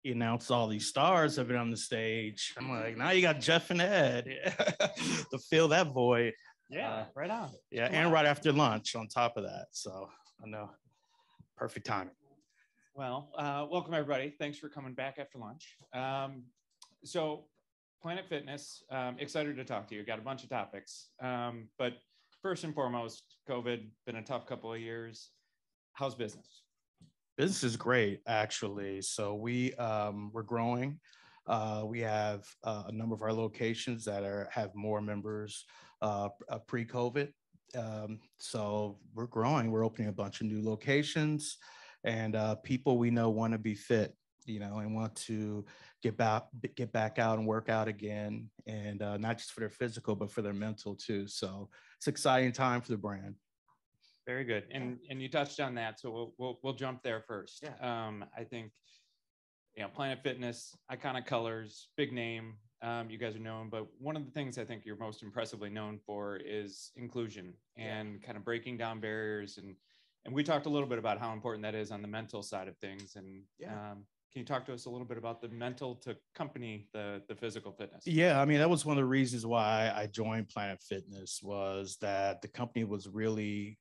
he announced all these stars have been on the stage. I'm like, now you got Jeff and Ed to fill that void. Yeah, right on. Yeah, and right after lunch on top of that. So I know, perfect timing. Well, welcome everybody. Thanks for coming back after lunch. So Planet Fitness, excited to talk to you. Got a bunch of topics. But first and foremost, COVID, been a tough couple of years. How's business? Business is great, actually. So we're growing. We have a number of our locations that have more members pre-COVID. So we're growing. We're opening a bunch of new locations, and people we know want to be fit, and want to get back out and work out again, and not just for their physical, but for their mental too. So it's an exciting time for the brand. Very good. And you touched on that, so we'll jump there first. Yeah. I think Planet Fitness, iconic colors, big name. You guys are known, but one of the things I think you're most impressively known for is inclusion and kind of breaking down barriers. And we talked a little bit about how important that is on the mental side of things. And can you talk to us a little bit about the mental to accompany the physical fitness? Yeah, I mean, that was one of the reasons why I joined Planet Fitness, was that the company was really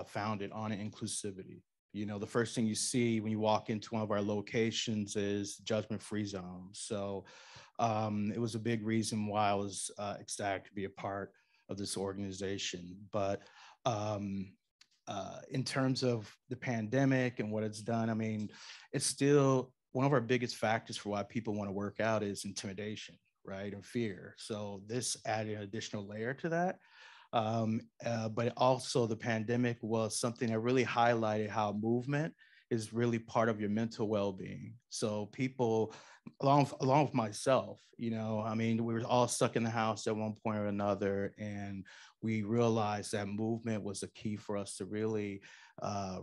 founded on inclusivity. The first thing you see when you walk into one of our locations is judgment-free zone. So it was a big reason why I was ecstatic to be a part of this organization. But in terms of the pandemic and what it's done, I mean, it's still one of our biggest factors for why people want to work out is intimidation, right? And fear. So this added an additional layer to that. But also the pandemic was something that really highlighted how movement is really part of your mental well-being. So people, along with myself, I mean, we were all stuck in the house at one point or another, and we realized that movement was a key for us to really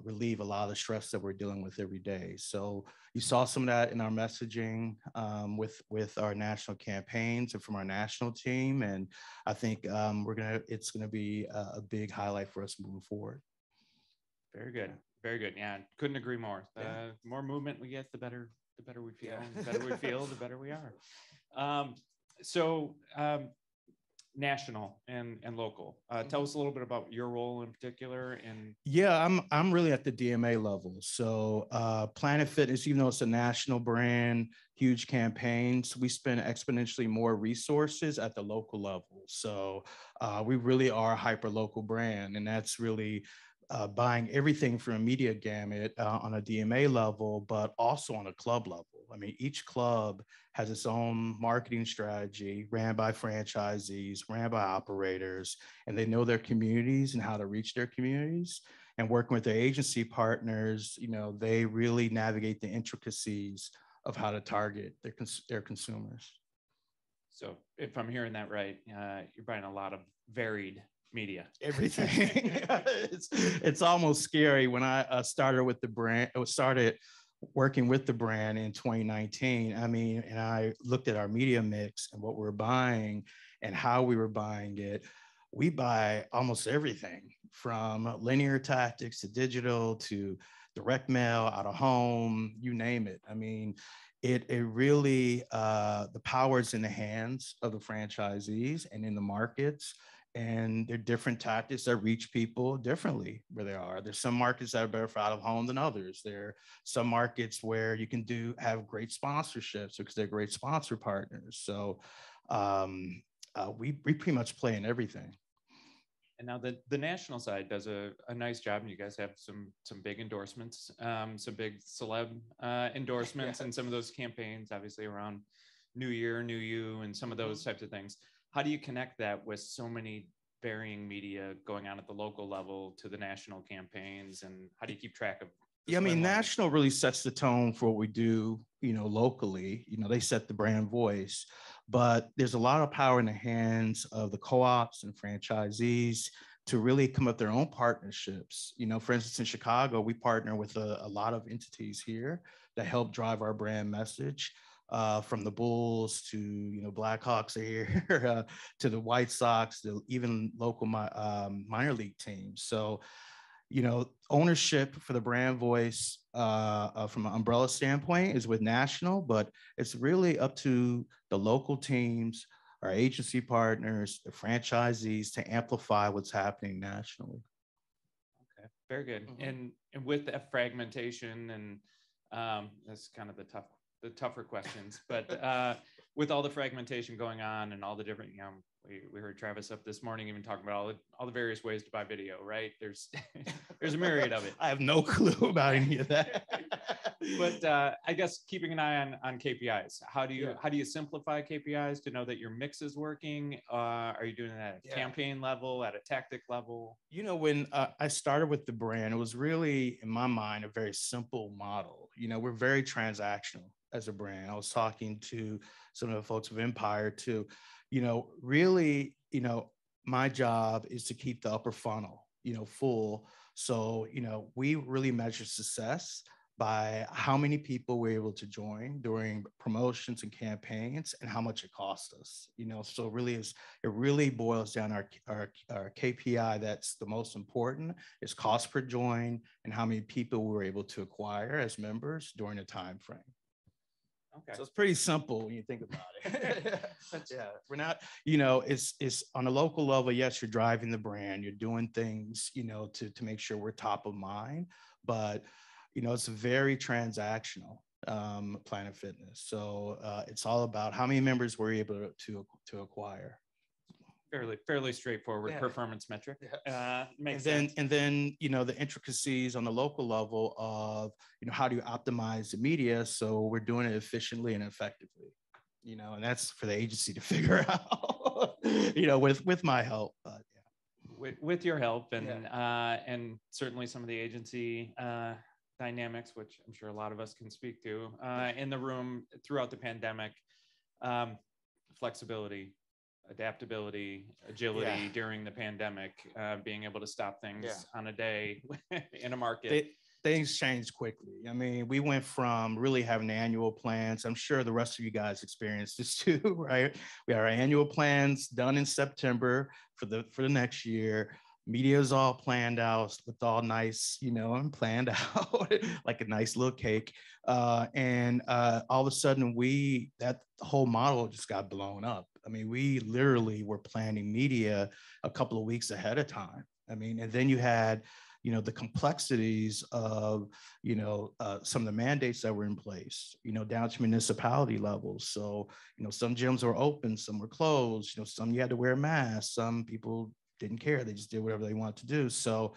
relieve a lot of the stress that we're dealing with every day. So you saw some of that in our messaging with our national campaigns and from our national team, and I think it's gonna be a big highlight for us moving forward. Very good. Very good. Yeah, couldn't agree more. The more movement we get, the better we feel. Yeah. The better we feel, the better we are. So national and local. Tell us a little bit about your role in particular. I'm really at the DMA level. So Planet Fitness, even though it's a national brand, huge campaigns, we spend exponentially more resources at the local level. So we really are a hyper local brand, and that's really buying everything from a media gamut on a DMA level, but also on a club level. I mean, each club has its own marketing strategy ran by franchisees, ran by operators, and they know their communities and how to reach their communities. And working with their agency partners, they really navigate the intricacies of how to target their consumers. So if I'm hearing that right, you're buying a lot of varied media. Everything. It's almost scary. When I started working with the brand in 2019, I mean, and I looked at our media mix and what we're buying and how we were buying it. We buy almost everything from linear tactics to digital to direct mail, out of home, you name it. I mean, it really, the power is in the hands of the franchisees and in the markets. And there are different tactics that reach people differently where they are. There's some markets that are better for out of home than others. There are some markets where you can have great sponsorships because they're great sponsor partners. So we pretty much play in everything. And now the national side does a nice job, and you guys have some big endorsements, some big celeb endorsements, and some of those campaigns, obviously around New Year, New You, and some of those types of things. How do you connect that with so many varying media going on at the local level to the national campaigns, and how do you keep track of? Yeah, I mean, national really sets the tone for what we do, locally. They set the brand voice, but there's a lot of power in the hands of the co-ops and franchisees to really come up with their own partnerships. For instance, in Chicago, we partner with a lot of entities here that help drive our brand message. From the Bulls to Blackhawks are here to the White Sox to even local minor league teams. So ownership for the brand voice from an umbrella standpoint is with national, but it's really up to the local teams, our agency partners, the franchisees to amplify what's happening nationally. Okay, very good. And with that fragmentation, and that's kind of the tougher questions, but with all the fragmentation going on and all the different, we heard Travis up this morning even talking about all the various ways to buy video, right? There's there's a myriad of it. I have no clue about any of that. But I guess keeping an eye on KPIs. How do you simplify KPIs to know that your mix is working? Are you doing that at a campaign level, at a tactic level? When I started with the brand, it was really, in my mind, a very simple model. We're very transactional as a brand. I was talking to some of the folks of Empire too. Really, my job is to keep the upper funnel, full. So, we really measure success by how many people we're able to join during promotions and campaigns and how much it costs us. So it really boils down our KPI that's the most important is cost per join and how many people we're able to acquire as members during the time frame. Okay. So it's pretty simple when you think about it. We're not, it's on a local level. Yes, you're driving the brand, you're doing things, to make sure we're top of mind, but it's very transactional, Planet Fitness. So it's all about how many members we're able to acquire. Fairly straightforward performance metric. Makes sense. And then the intricacies on the local level of how do you optimize the media so we're doing it efficiently and effectively, and that's for the agency to figure out, with my help. But with your help and certainly some of the agency dynamics, which I'm sure a lot of us can speak to in the room throughout the pandemic, flexibility, adaptability, agility during the pandemic, being able to stop things on a day in a market. Things changed quickly. I mean, we went from really having annual plans. I'm sure the rest of you guys experienced this too, right? We had our annual plans done in September for the next year. Media is all planned out, looked all nice, and planned out like a nice little cake. And all of a sudden, that whole model just got blown up. I mean, we literally were planning media a couple of weeks ahead of time. I mean, and then you had, the complexities of, some of the mandates that were in place, down to municipality levels. So, some gyms were open, some were closed, some you had to wear a mask, some people didn't care. They just did whatever they wanted to do. So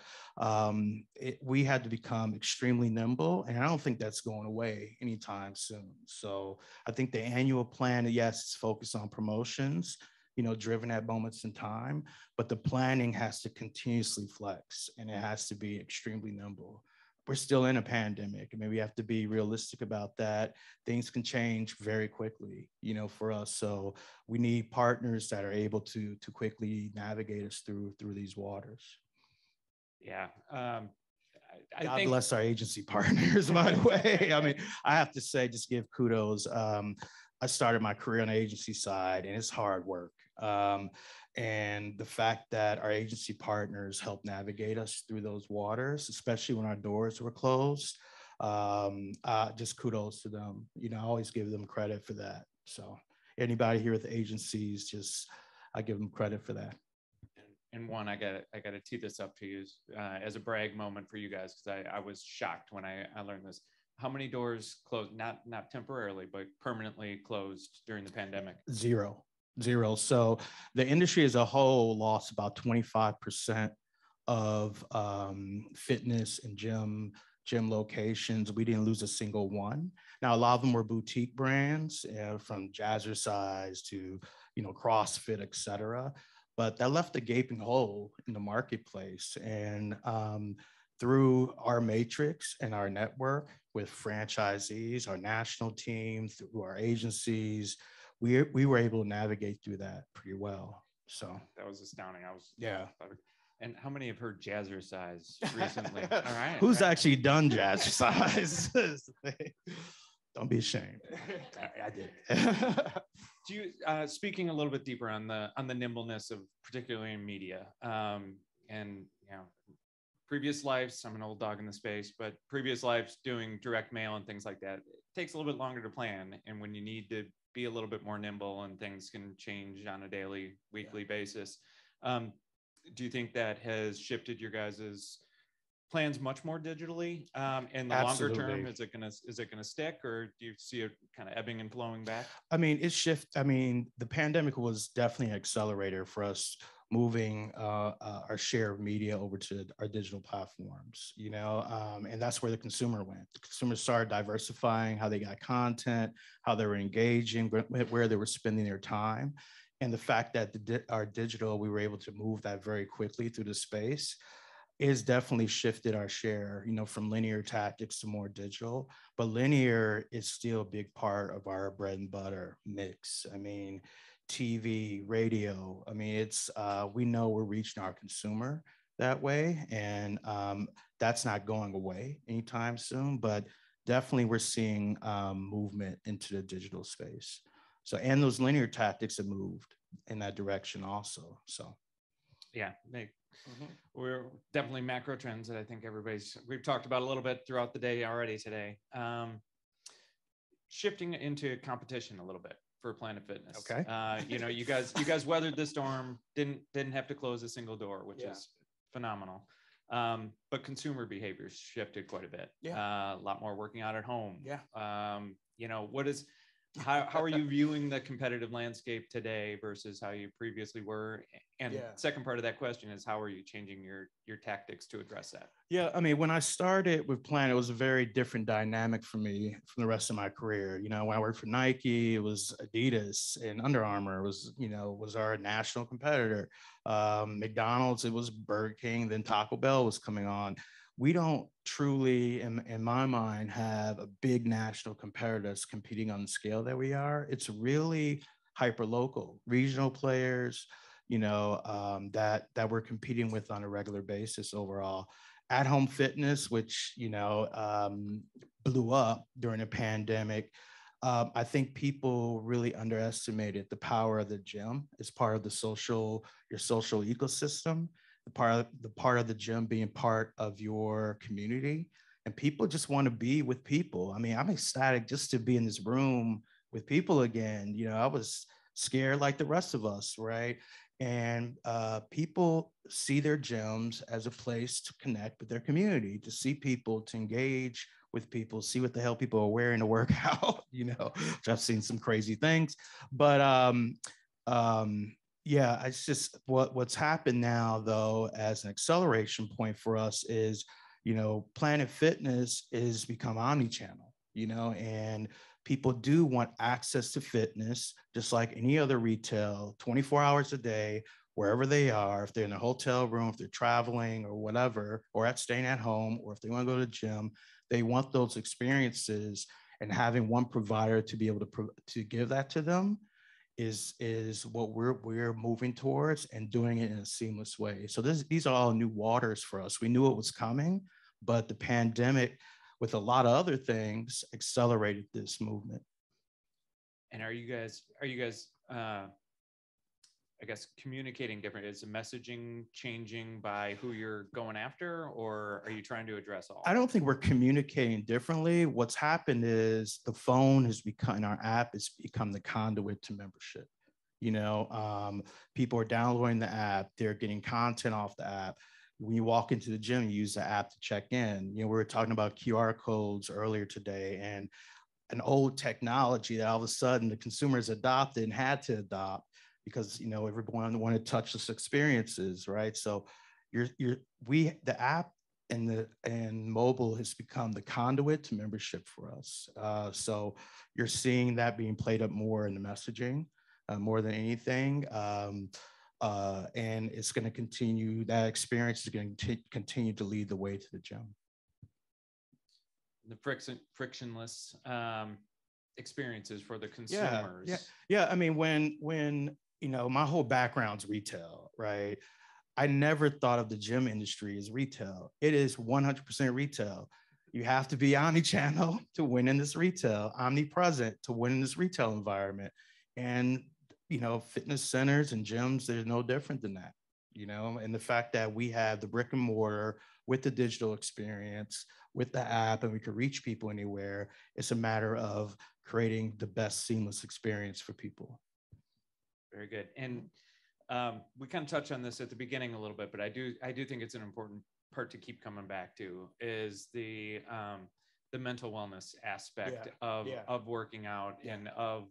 we had to become extremely nimble, and I don't think that's going away anytime soon. So I think the annual plan, yes, it's focused on promotions, driven at moments in time, but the planning has to continuously flex and it has to be extremely nimble. We're still in a pandemic. I mean, we have to be realistic about that. Things can change very quickly, for us. So we need partners that are able to quickly navigate us through these waters. Yeah. God bless our agency partners, by the way. I mean, I have to say, just give kudos. I started my career on the agency side, and it's hard work. And the fact that our agency partners helped navigate us through those waters, especially when our doors were closed, just kudos to them. I always give them credit for that. So anybody here with the agencies, I give them credit for that. And one, I gotta tee this up to you as a brag moment for you guys, because I was shocked when I learned this. How many doors closed, not temporarily, but permanently closed during the pandemic? Zero. So the industry as a whole lost about 25% of fitness and gym locations. We didn't lose a single one. Now, a lot of them were boutique brands, from Jazzercise to, CrossFit, et cetera. But that left a gaping hole in the marketplace. And through our matrix and our network with franchisees, our national team, through our agencies, we were able to navigate through that pretty well. So that was astounding. Yeah. And how many have heard Jazzercise recently? All right. Who's actually done Jazzercise? Don't be ashamed. I did. Do you, speaking a little bit deeper on the nimbleness of particularly in media, and previous lives, I'm an old dog in the space, but previous lives doing direct mail and things like that, it takes a little bit longer to plan. And when you need to be a little bit more nimble and things can change on a daily, weekly basis, do you think that has shifted your guys's plans much more digitally? In the longer term, is it gonna stick, or do you see it kind of ebbing and flowing back? I mean, the pandemic was definitely an accelerator for us moving our share of media over to our digital platforms, and that's where the consumer went. The consumer started diversifying how they got content, how they were engaging, where they were spending their time. And the fact that our digital, we were able to move that very quickly through the space is definitely shifted our share, from linear tactics to more digital. But linear is still a big part of our bread and butter mix. I mean, TV, radio. I mean, we know we're reaching our consumer that way, and that's not going away anytime soon. But definitely, we're seeing movement into the digital space. So, and those linear tactics have moved in that direction also. So, yeah, we're definitely macro trends that I think we've talked about a little bit throughout the day already today. Shifting into competition a little bit for Planet Fitness. Okay. You guys weathered the storm, didn't have to close a single door, which is phenomenal. But consumer behaviors shifted quite a bit. Yeah. A lot more working out at home. Yeah. How are you viewing the competitive landscape today versus how you previously were? And second part of that question is, how are you changing your tactics to address that? Yeah, I mean, when I started with Planet, it was a very different dynamic for me from the rest of my career. When I worked for Nike, it was Adidas, and Under Armour was our national competitor. McDonald's, it was Burger King, then Taco Bell was coming on. We don't truly, in my mind, have a big national competitors competing on the scale that we are. It's really hyper local, regional players, that we're competing with on a regular basis overall. At home fitness, which blew up during the pandemic. I think people really underestimated the power of the gym as part of your social ecosystem. The part of the gym being part of your community, and people just want to be with people. I mean, I'm ecstatic just to be in this room with people again. I was scared like the rest of us, right? And people see their gyms as a place to connect with their community, to see people, to engage with people, see what the hell people are wearing to work out, which I've seen some crazy things. But yeah, it's just what's happened now, though, as an acceleration point for us is, Planet Fitness is become omni-channel, and people do want access to fitness just like any other retail, 24 hours a day, wherever they are. If they're in a hotel room, if they're traveling or whatever, or staying at home, or if they want to go to the gym, they want those experiences, and having one provider to be able to give that to them is what we're moving towards, and doing it in a seamless way. So these are all new waters for us. We knew it was coming, but the pandemic, with a lot of other things, accelerated this movement. And are you guys I guess communicating different? Is the messaging changing by who you're going after, or are you trying to address all? I don't think we're communicating differently. What's happened is the phone has become, our app has become the conduit to membership. People are downloading the app, they're getting content off the app. When you walk into the gym, you use the app to check in. We were talking about QR codes earlier today, and an old technology that all of a sudden the consumers adopted and had to adopt, because everyone wanted touchless experiences, right? So the app and mobile has become the conduit to membership for us. So you're seeing that being played up more in the messaging, more than anything. And it's going to continue, that experience is going to continue to lead the way to the gym. The frictionless experiences for the consumers. Yeah. I mean, when my whole background's retail, right? I never thought of the gym industry as retail. It is 100% retail. You have to be omni-channel to win in this retail, omnipresent to win in this retail environment. And, fitness centers and gyms, they're no different than that, and the fact that we have the brick and mortar with the digital experience, with the app, and we can reach people anywhere. It's a matter of creating the best seamless experience for people. Very good. And we kind of touched on this at the beginning a little bit, but I do think it's an important part to keep coming back to is the mental wellness aspect of working out and of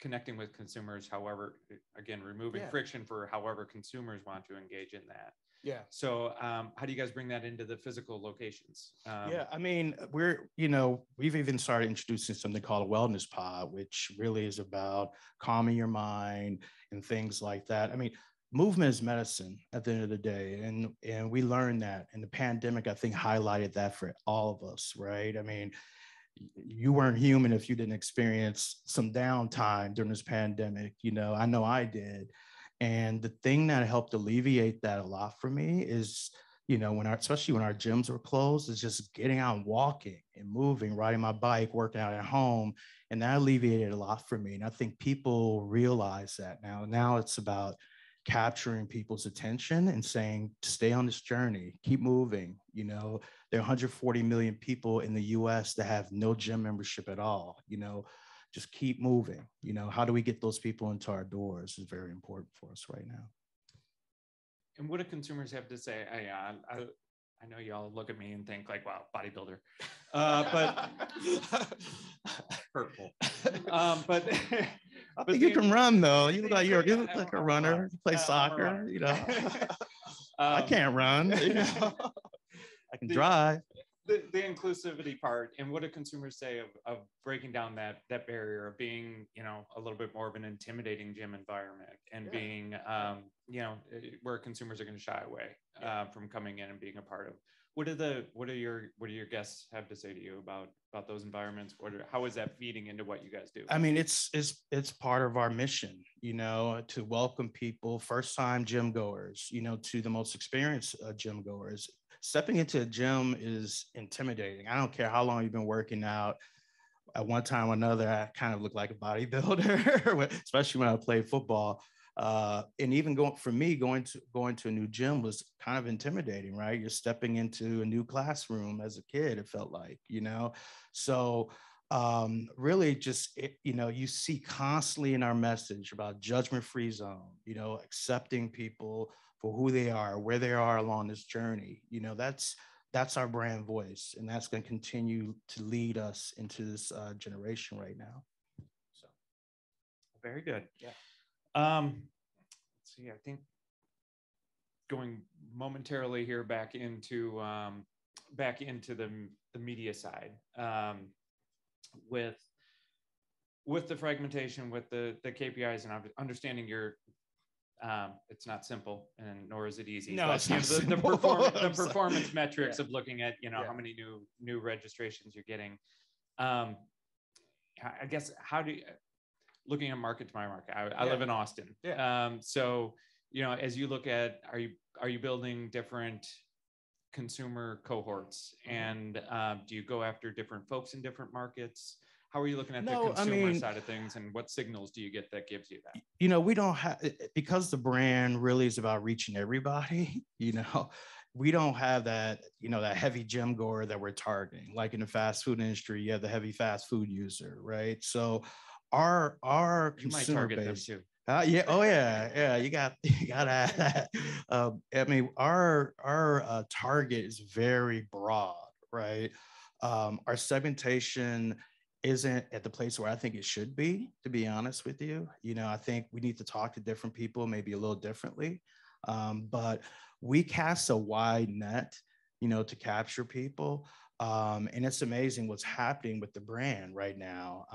connecting with consumers. However, again, removing friction for however consumers want to engage in that. Yeah. So how do you guys bring that into the physical locations? I mean, we've even started introducing something called a wellness pod, which really is about calming your mind and things like that. I mean, movement is medicine at the end of the day. And we learned that, and the pandemic, I think, highlighted that for all of us, right? I mean, you weren't human if you didn't experience some downtime during this pandemic. I know I did. And the thing that helped alleviate that a lot for me is, especially when our gyms were closed, is just getting out and walking and moving, riding my bike, working out at home. And that alleviated a lot for me. And I think people realize that now. Now it's about capturing people's attention and saying, stay on this journey, keep moving. There are 140 million people in the US that have no gym membership at all. Just keep moving. How do we get those people into our doors is very important for us right now. And what do consumers have to say? I know y'all look at me and think like, wow, bodybuilder, but hurtful. But I think you can run though. You look like a runner. You play soccer. I can't run. I can drive. The inclusivity part, and what do consumers say of breaking down that barrier of being, a little bit more of an intimidating gym environment and being, where consumers are going to shy away from coming in and being a part of. What do your guests have to say to you about those environments? How is that feeding into what you guys do? I mean, it's part of our mission, to welcome people, first time gym goers, to the most experienced gym goers. Stepping into a gym is intimidating. I don't care how long you've been working out. At one time or another, I kind of looked like a bodybuilder, especially when I played football. And even going to a new gym was kind of intimidating, right? You're stepping into a new classroom as a kid, it felt like, So really just, you see constantly in our message about judgment-free zone, accepting people for who they are, where they are along this journey. That's our brand voice, and that's going to continue to lead us into this generation right now. So, very good. Yeah. Let's see. I think going momentarily here back into the media side, with the fragmentation, with the KPIs, and understanding it's not simple, and nor is it easy. No, but, it's not the performance metrics of looking at how many new registrations you're getting. I guess looking at market to my market. I live in Austin. Yeah. So as you look at, are you building different consumer cohorts, and do you go after different folks in different markets? How are you looking at the consumer side of things, and what signals do you get that gives you that? We don't have, because the brand really is about reaching everybody, we don't have that, that heavy gym goer that we're targeting. Like in the fast food industry, you have the heavy fast food user, right? So our consumer base. Them too. Yeah. Oh yeah. You got to add that. I mean, our target is very broad, right? Our segmentation isn't at the place where I think it should be, to be honest with you. I think we need to talk to different people, maybe a little differently. But we cast a wide net, to capture people. And it's amazing what's happening with the brand right now.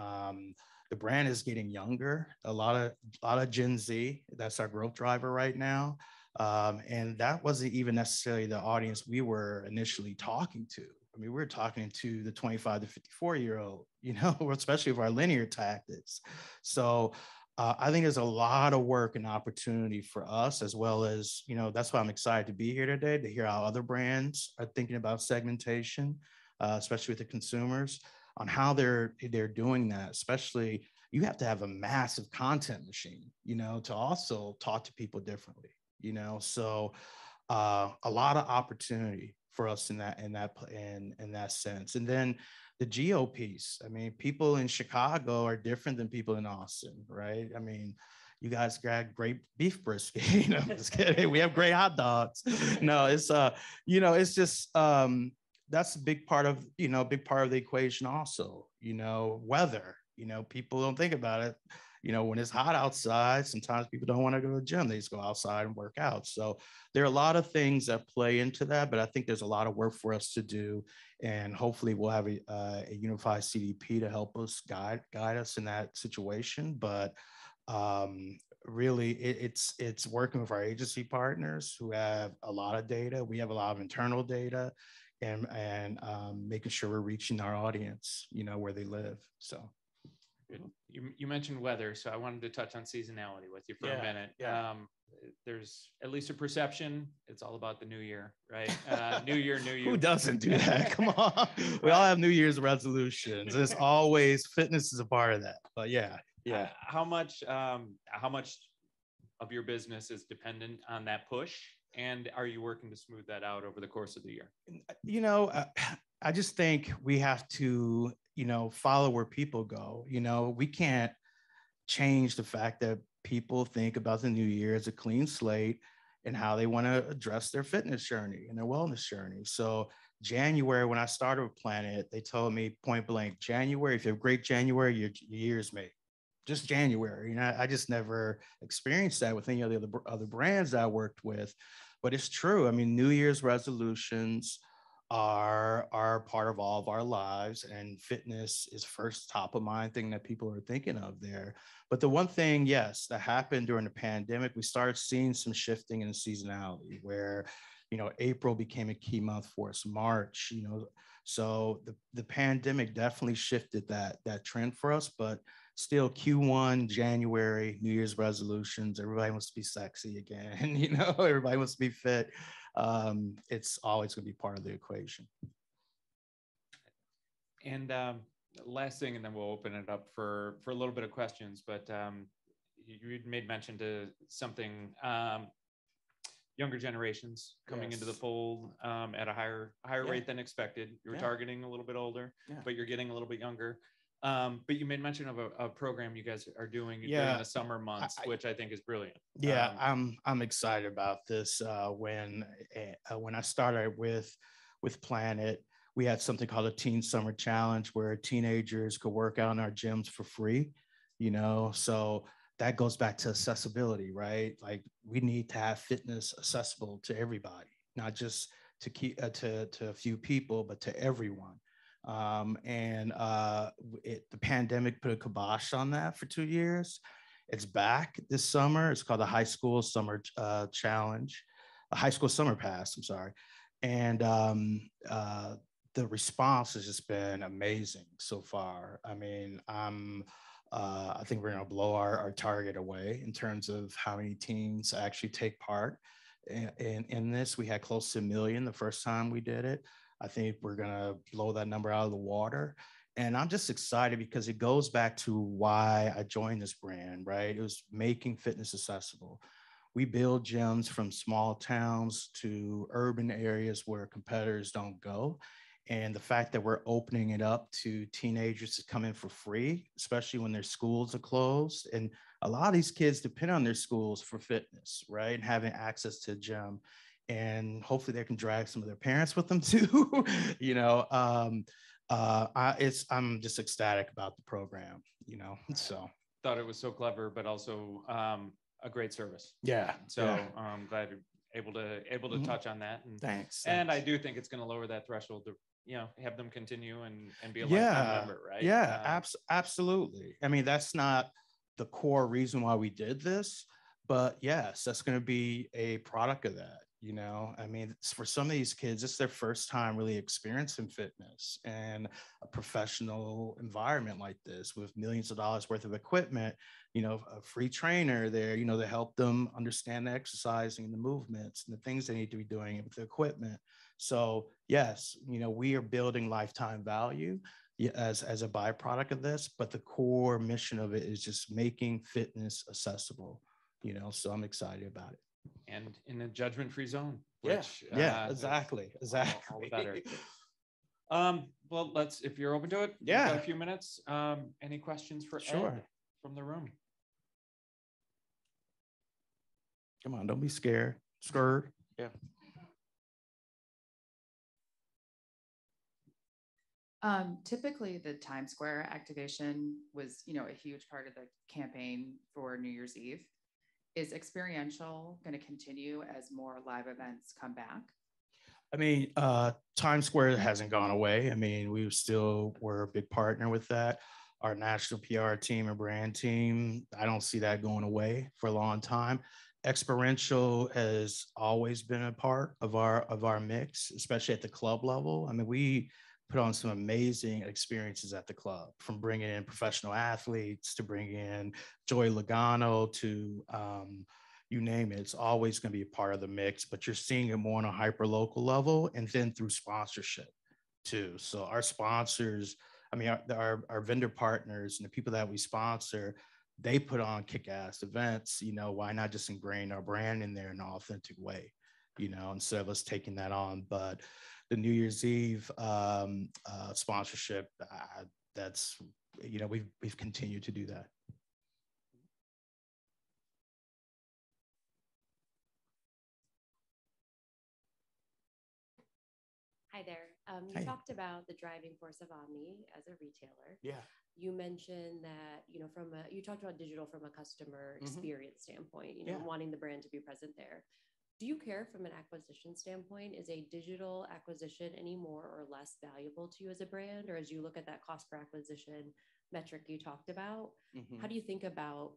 The brand is getting younger, a lot of Gen Z. That's our growth driver right now. And that wasn't even necessarily the audience we were initially talking to. I mean, we're talking to the 25 to 54-year-old, especially with our linear tactics. So I think there's a lot of work and opportunity for us, as well as, that's why I'm excited to be here today, to hear how other brands are thinking about segmentation, especially with the consumers, on how they're doing that. Especially, you have to have a massive content machine, to also talk to people differently, So a lot of opportunity for us in that sense. And then the geo piece. I mean, people in Chicago are different than people in Austin, right? I mean, you guys got great beef brisket. Just kidding. We have great hot dogs. No, it's it's just that's a big part of the equation also. Weather. People don't think about it. When it's hot outside, sometimes people don't want to go to the gym. They just go outside and work out. So there are a lot of things that play into that, but I think there's a lot of work for us to do. And hopefully we'll have a unified CDP to help us guide us in that situation. But really it's working with our agency partners who have a lot of data. We have a lot of internal data and making sure we're reaching our audience, where they live. So. You mentioned weather, so I wanted to touch on seasonality with you for a minute. Yeah. There's at least a perception it's all about the new year, right? New year, new you. Who doesn't do that? Come on. We all have New Year's resolutions. It's always fitness is a part of that. But yeah. How much of your business is dependent on that push? And are you working to smooth that out over the course of the year? I just think we have to follow where people go. We can't change the fact that people think about the new year as a clean slate and how they want to address their fitness journey and their wellness journey. So January, when I started with Planet, they told me point blank, January, if you have a great January, your year's made. Just January. I just never experienced that with any of the other brands I worked with. But it's true. I mean, New Year's resolutions are part of all of our lives, and fitness is first top of mind thing that people are thinking of there. But the one thing, yes, that happened during the pandemic, we started seeing some shifting in seasonality where, April became a key month for us, March, so the pandemic definitely shifted that trend for us. But still Q1, January, New Year's resolutions, everybody wants to be sexy again, everybody wants to be fit. It's always going to be part of the equation. And last thing, and then we'll open it up for a little bit of questions, but you made mention to something, younger generations coming into the fold at a higher rate than expected. You were targeting a little bit older, but you're getting a little bit younger. But you made mention of a program you guys are doing during the summer months, which I think is brilliant. Yeah, I'm excited about this. When I started with Planet, we had something called a Teen Summer Challenge where teenagers could work out in our gyms for free. So that goes back to accessibility, right? Like we need to have fitness accessible to everybody, not just to a few people, but to everyone. The pandemic put a kibosh on that for 2 years. It's back this summer. It's called the High School Summer Challenge, a High School Summer Pass. I'm sorry, and the response has just been amazing so far. I mean, I think we're going to blow our target away in terms of how many teams actually take part in this. We had close to 1 million the first time we did it. I think we're going to blow that number out of the water. And I'm just excited because it goes back to why I joined this brand, right? It was making fitness accessible. We build gyms from small towns to urban areas where competitors don't go. And the fact that we're opening it up to teenagers to come in for free, especially when their schools are closed. And a lot of these kids depend on their schools for fitness, right? And having access to a gym. And hopefully they can drag some of their parents with them too. I'm just ecstatic about the program, so. Thought it was so clever, but also a great service. Yeah. So I'm glad you're able to touch on that. And thanks. And I do think it's going to lower that threshold to, have them continue and be a lifetime member, right? Yeah, absolutely. I mean, that's not the core reason why we did this, but yes, that's going to be a product of that. I mean, for some of these kids, it's their first time really experiencing fitness and a professional environment like this with millions of dollars worth of equipment, a free trainer there, to help them understand the exercising and the movements and the things they need to be doing with the equipment. So yes, we are building lifetime value as a byproduct of this, but the core mission of it is just making fitness accessible, so I'm excited about it. and in a judgment-free zone. Yeah, Which, exactly. All the better. Well, if you're open to it, we've yeah, got a few minutes. Any questions for Ed from the room? Come on, don't be scared. Scared. Yeah. Typically, the Times Square activation was, a huge part of the campaign for New Year's Eve. Is experiential going to continue as more live events come back? I mean, Times Square hasn't gone away. I mean, we're a big partner with that. Our national PR team and brand team, I don't see that going away for a long time. Experiential has always been a part of our mix, especially at the club level. I mean, we put on some amazing experiences at the club, from bringing in professional athletes to bringing in Joey Logano to you name it. It's always going to be a part of the mix, but you're seeing it more on a hyper local level and then through sponsorship too. So our sponsors, I mean, our vendor partners and the people that we sponsor, they put on kick-ass events. Why not just ingrain our brand in there in an authentic way, instead of us taking that on. But the New Year's Eve sponsorship, that's, we've continued to do that. Hi there. You talked about the driving force of Omni as a retailer. Yeah. You mentioned that, you talked about digital from a customer experience standpoint, wanting the brand to be present there. Do you care from an acquisition standpoint? Is a digital acquisition any more or less valuable to you as a brand? Or as you look at that cost per acquisition metric you talked about, how do you think about,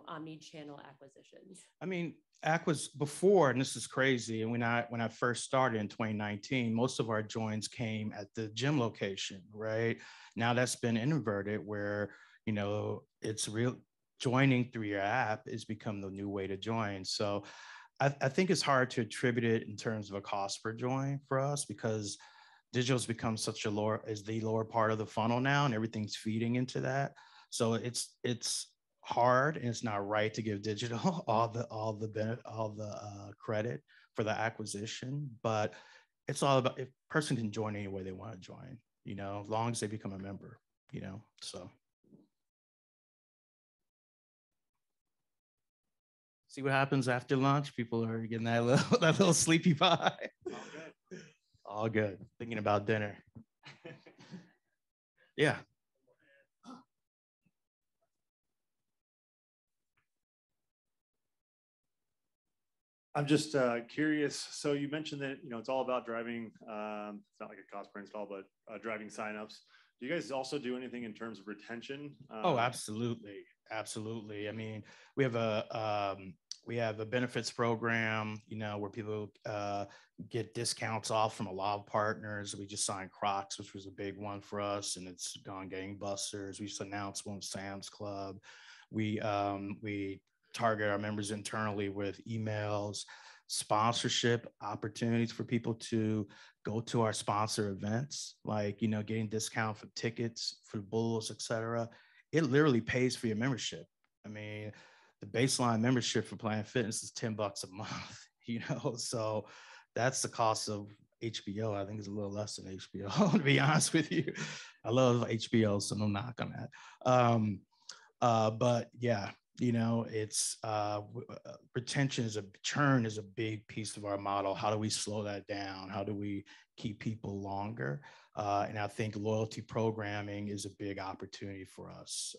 omni-channel acquisitions? I mean, before, and this is crazy, and when I first started in 2019, most of our joins came at the gym location, right? Now that's been inverted, where it's real joining through your app has become the new way to join. So I think it's hard to attribute it in terms of a cost per join for us, because digital's become such the lower part of the funnel now, and everything's feeding into that. So it's hard, and it's not right to give digital all the credit for the acquisition, but it's all about, if a person can join any way they want to join, as long as they become a member, so. See what happens after lunch. People are getting that little sleepy vibe. All good. All good. Thinking about dinner. Yeah. I'm just curious. So you mentioned that it's all about driving. It's not like a cost per install, but driving signups. Do you guys also do anything in terms of retention? Oh, absolutely, absolutely. I mean, we have a benefits program, where people get discounts off from a lot of partners. We just signed Crocs, which was a big one for us, and it's gone gangbusters. We just announced one with Sam's Club. We target our members internally with emails, sponsorship opportunities for people to go to our sponsor events, like, getting discount for tickets for Bulls, etc. It literally pays for your membership. I mean, the baseline membership for Planet Fitness is $10 a month, so that's the cost of HBO. I think it's a little less than HBO, to be honest with you. I love HBO, so no knock on that. But yeah, it's retention churn is a big piece of our model. How do we slow that down? How do we keep people longer? And I think loyalty programming is a big opportunity for us.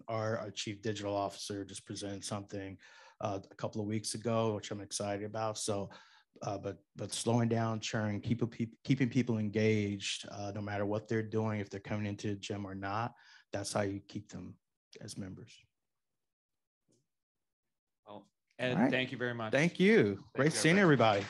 Our chief digital officer just presented something a couple of weeks ago, which I'm excited about. So, but slowing down churn, keeping people engaged, no matter what they're doing, if they're coming into the gym or not, that's how you keep them as members. Well, Ed, thank you very much. Thank you. Great seeing everybody.